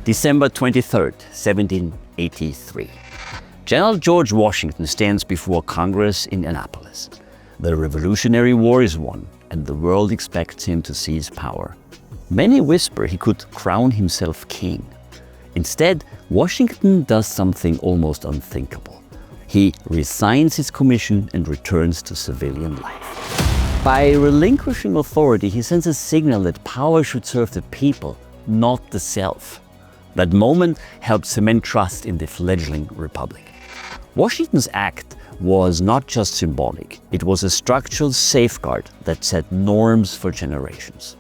December 23rd, 1783. General George Washington stands before Congress in Annapolis. The Revolutionary War is won, and the world expects him to seize power. Many whisper he could crown himself king. Instead, Washington does something almost unthinkable. He resigns his commission and returns to civilian life. By relinquishing authority, he sends a signal that power should serve the people, not the self. That moment helped cement trust in the fledgling republic. Washington's act was not just symbolic, it was a structural safeguard that set norms for generations.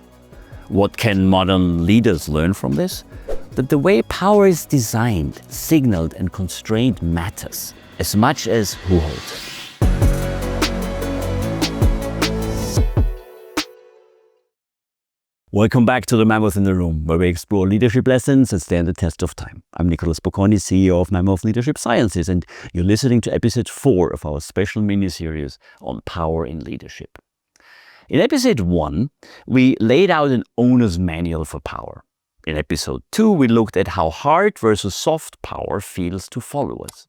What can modern leaders learn from this? That the way power is designed, signaled, and constrained matters as much as who holds it. Welcome back to the Mammoth in the Room, where we explore leadership lessons that stand the test of time. I'm Nicholas Bocconi, CEO of Mammoth Leadership Sciences, and you're listening to episode 4 of our special mini-series on power in leadership. In episode 1, we laid out an owner's manual for power. In episode 2, we looked at how hard versus soft power feels to followers.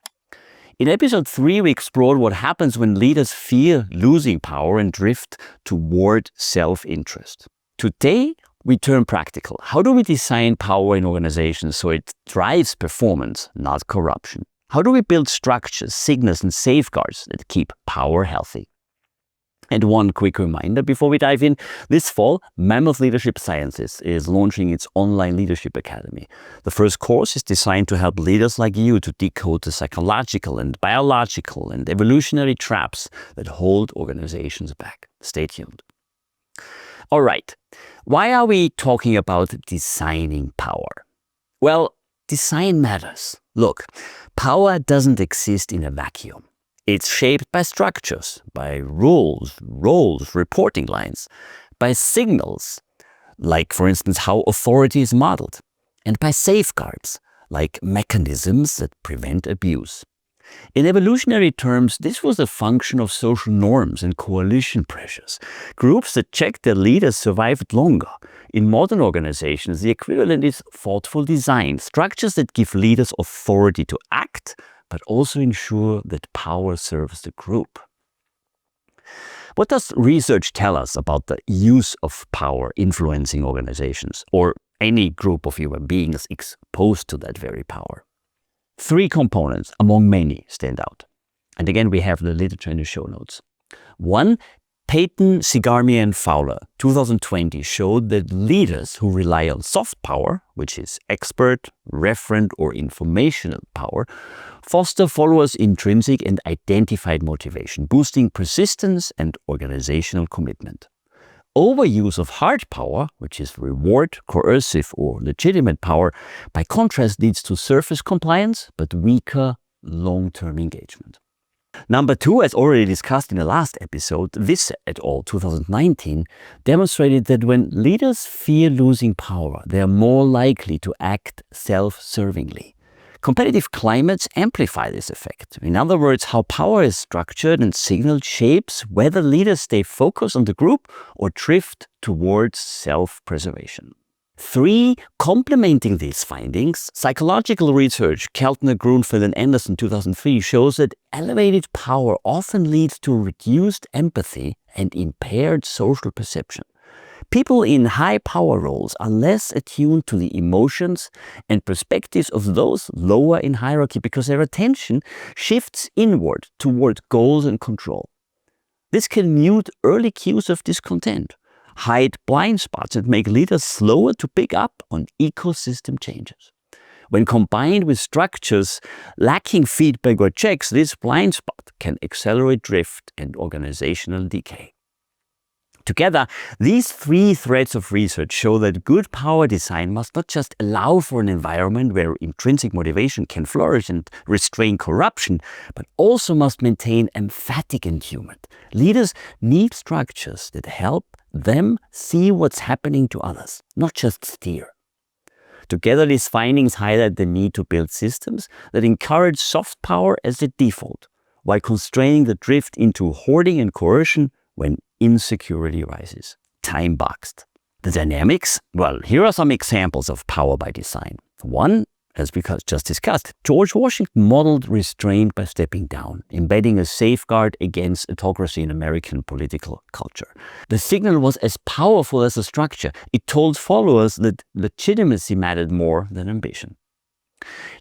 In episode 3, we explored what happens when leaders fear losing power and drift toward self-interest. Today, we turn practical. How do we design power in organizations so it drives performance, not corruption? How do we build structures, signals, and safeguards that keep power healthy? And one quick reminder before we dive in, this fall, Mammoth Leadership Sciences is launching its online leadership academy. The first course is designed to help leaders like you to decode the psychological and biological and evolutionary traps that hold organizations back. Stay tuned. All right, why are we talking about designing power? Well, design matters. Look, power doesn't exist in a vacuum. It's shaped by structures, by rules, roles, reporting lines, by signals, like, for instance, how authority is modeled, and by safeguards, like mechanisms that prevent abuse. In evolutionary terms, this was a function of social norms and coalition pressures. Groups that checked their leaders survived longer. In modern organizations, the equivalent is thoughtful design, structures that give leaders authority to act, but also ensure that power serves the group. What does research tell us about the use of power influencing organizations, or any group of human beings exposed to that very power? 3 components, among many, stand out. And again, we have the literature in the show notes. 1, Peyton, Sigarmi, and Fowler, 2020, showed that leaders who rely on soft power, which is expert, referent, or informational power, foster followers' intrinsic and identified motivation, boosting persistence and organizational commitment. Overuse of hard power, which is reward, coercive, or legitimate power, by contrast leads to surface compliance, but weaker long-term engagement. Number 2, as already discussed in the last episode, this et al. 2019 demonstrated that when leaders fear losing power, they are more likely to act self-servingly. Competitive climates amplify this effect. In other words, how power is structured and signaled shapes whether leaders stay focused on the group or drift towards self-preservation. 3, complementing these findings, psychological research, Keltner, Grunfeld, and Anderson 2003 shows that elevated power often leads to reduced empathy and impaired social perception. People in high power roles are less attuned to the emotions and perspectives of those lower in hierarchy because their attention shifts inward toward goals and control. This can mute early cues of discontent, hide blind spots, and make leaders slower to pick up on ecosystem changes. When combined with structures lacking feedback or checks, this blind spot can accelerate drift and organizational decay. Together, these 3 threads of research show that good power design must not just allow for an environment where intrinsic motivation can flourish and restrain corruption, but also must maintain empathic endowment. Leaders need structures that help them see what's happening to others, not just steer. Together, these findings highlight the need to build systems that encourage soft power as the default, while constraining the drift into hoarding and coercion when insecurity rises. Time-boxed. The dynamics? Well, here are some examples of power by design. One, as we just discussed, George Washington modeled restraint by stepping down, embedding a safeguard against autocracy in American political culture. The signal was as powerful as the structure. It told followers that legitimacy mattered more than ambition.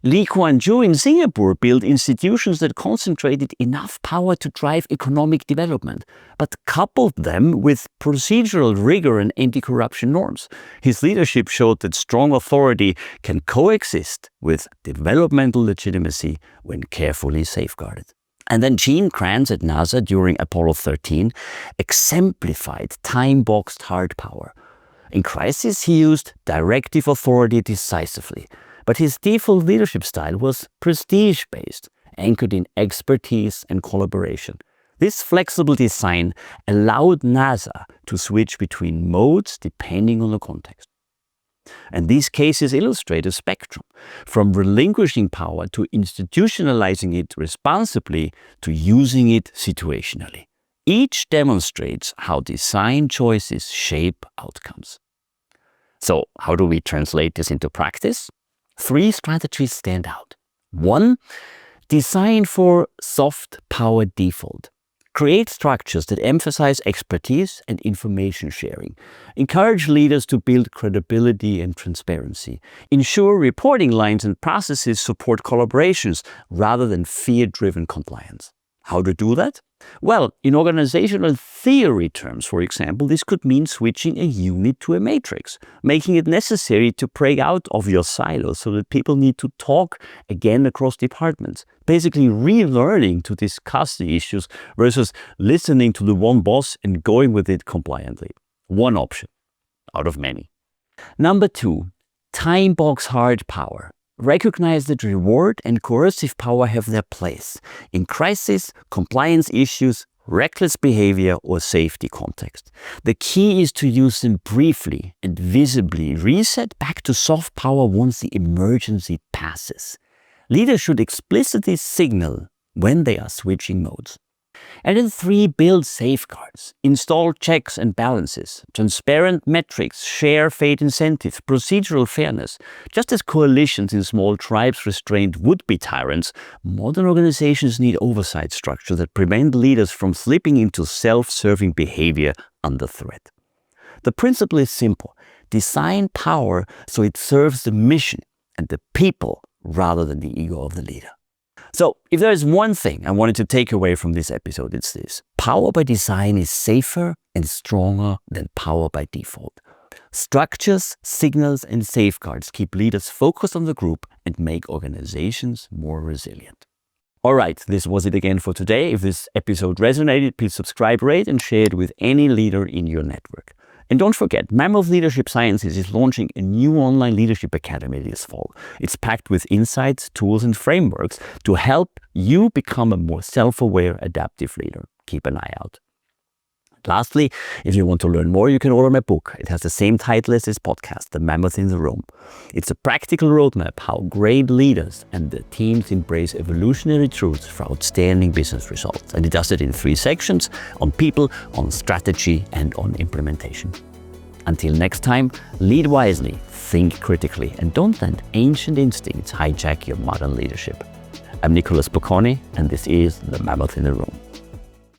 Lee Kuan Yew in Singapore built institutions that concentrated enough power to drive economic development, but coupled them with procedural rigor and anti-corruption norms. His leadership showed that strong authority can coexist with developmental legitimacy when carefully safeguarded. And then Gene Kranz at NASA during Apollo 13 exemplified time-boxed hard power. In crisis, he used directive authority decisively. But his default leadership style was prestige-based, anchored in expertise and collaboration. This flexible design allowed NASA to switch between modes depending on the context. And these cases illustrate a spectrum, from relinquishing power to institutionalizing it responsibly to using it situationally. Each demonstrates how design choices shape outcomes. So, how do we translate this into practice? 3 strategies stand out. 1. Design for soft power default. Create structures that emphasize expertise and information sharing. Encourage leaders to build credibility and transparency. Ensure reporting lines and processes support collaborations rather than fear-driven compliance. How to do that? Well, in organizational theory terms, for example, this could mean switching a unit to a matrix, making it necessary to break out of your silos so that people need to talk again across departments. Basically relearning to discuss the issues versus listening to the one boss and going with it compliantly. One option out of many. Number 2, time box hard power. Recognize that reward and coercive power have their place in crisis, compliance issues, reckless behavior, or safety context. The key is to use them briefly and visibly reset back to soft power once the emergency passes. Leaders should explicitly signal when they are switching modes. And then 3, build safeguards, install checks and balances, transparent metrics, share fate incentives, procedural fairness. Just as coalitions in small tribes restrained would-be tyrants, modern organizations need oversight structures that prevent leaders from slipping into self-serving behavior under threat. The principle is simple. Design power so it serves the mission and the people rather than the ego of the leader. So, if there is one thing I wanted to take away from this episode, it's this. Power by design is safer and stronger than power by default. Structures, signals, and safeguards keep leaders focused on the group and make organizations more resilient. All right, this was it again for today. If this episode resonated, please subscribe, rate, and share it with any leader in your network. And don't forget, Mammoth Leadership Sciences is launching a new online leadership academy this fall. It's packed with insights, tools, and frameworks to help you become a more self-aware, adaptive leader. Keep an eye out. Lastly, if you want to learn more, you can order my book. It has the same title as this podcast, The Mammoth in the Room. It's a practical roadmap how great leaders and their teams embrace evolutionary truths for outstanding business results. And it does it in 3 sections, on people, on strategy, and on implementation. Until next time, lead wisely, think critically, and don't let ancient instincts hijack your modern leadership. I'm Nicholas Bocconi, and this is The Mammoth in the Room.